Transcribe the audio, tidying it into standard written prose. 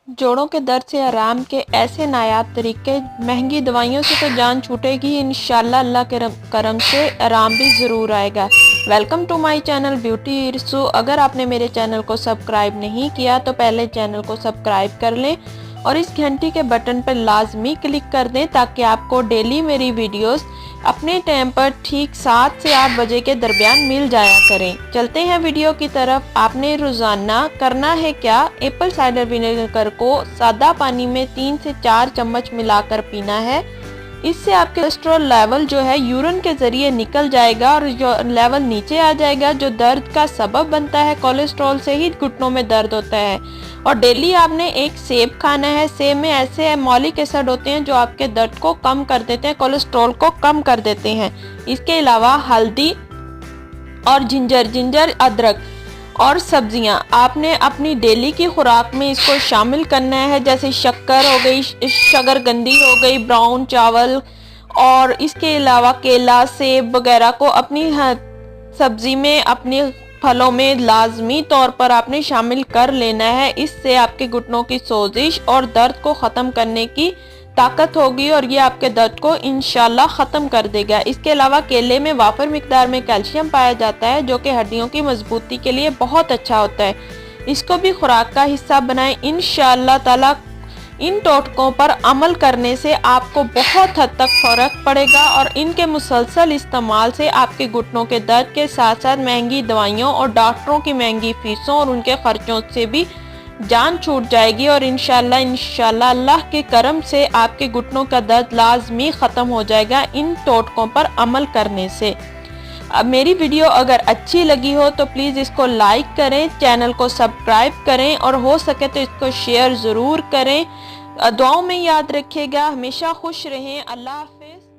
जोड़ों के दर्द से आराम के ऐसे नायाब तरीके, महंगी दवाइयों से तो जान छूटेगी, इंशाल्लाह अल्लाह के करम से आराम भी ज़रूर आएगा। Welcome to my channel beauty इरसू। अगर आपने मेरे चैनल को सब्सक्राइब नहीं किया तो पहले चैनल को सब्सक्राइब कर लें और इस घंटी के बटन पर लाजमी क्लिक कर दें ताकि आपको डेली मेरी वीडियोस अपने टाइम पर ठीक 7 से 8 बजे के दरमियान मिल जाया करें। चलते हैं वीडियो की तरफ। आपने रोज़ाना करना है क्या, एप्पल साइडर विनेगर को सादा पानी में 3 से 4 चम्मच मिलाकर पीना है। इससे आपके कोलेस्ट्रॉल लेवल जो है यूरिन के ज़रिए निकल जाएगा और जो लेवल नीचे आ जाएगा, जो दर्द का सबब बनता है। कोलेस्ट्रॉल से ही घुटनों में दर्द होता है। और डेली आपने एक सेब खाना है। सेब में ऐसे मौलिक एसिड होते हैं जो आपके दर्द को कम कर देते हैं, कोलेस्ट्रॉल को कम कर देते हैं। इसके अलावा हल्दी और जिंजर, अदरक और सब्जियां आपने अपनी डेली की खुराक में इसको शामिल करना है। जैसे शक्कर हो गई, शकरकंदी हो गई, ब्राउन चावल, और इसके अलावा केला, सेब वगैरह को अपनी सब्जी में, अपनी फलों में लाजमी तौर पर आपने शामिल कर लेना है। इससे आपके घुटनों की सोजिश और दर्द को ख़त्म करने की ताकत होगी और ये आपके दर्द को इंशाल्लाह ख़त्म कर देगा। इसके अलावा केले में वाफर मिकदार में कैल्शियम पाया जाता है जो कि हड्डियों की मजबूती के लिए बहुत अच्छा होता है। इसको भी खुराक का हिस्सा बनाएं। इंशाल्लाह ताला इन टोटकों पर अमल करने से आपको बहुत हद तक फ़र्क पड़ेगा और इनके मुसलसल इस्तेमाल से आपके घुटनों के दर्द के साथ साथ महंगी दवाइयों और डॉक्टरों की महंगी फीसों और उनके खर्चों से भी जान छूट जाएगी और इंशाल्लाह अल्लाह के करम से आपके घुटनों का दर्द लाजमी ख़त्म हो जाएगा इन टोटकों पर अमल करने से। अब मेरी वीडियो अगर अच्छी लगी हो तो प्लीज़ इसको लाइक करें, चैनल को सब्सक्राइब करें और हो सके तो इसको शेयर ज़रूर करें। दुआओं में याद रखिएगा। हमेशा खुश रहें। अल्लाह हाफ़िज़।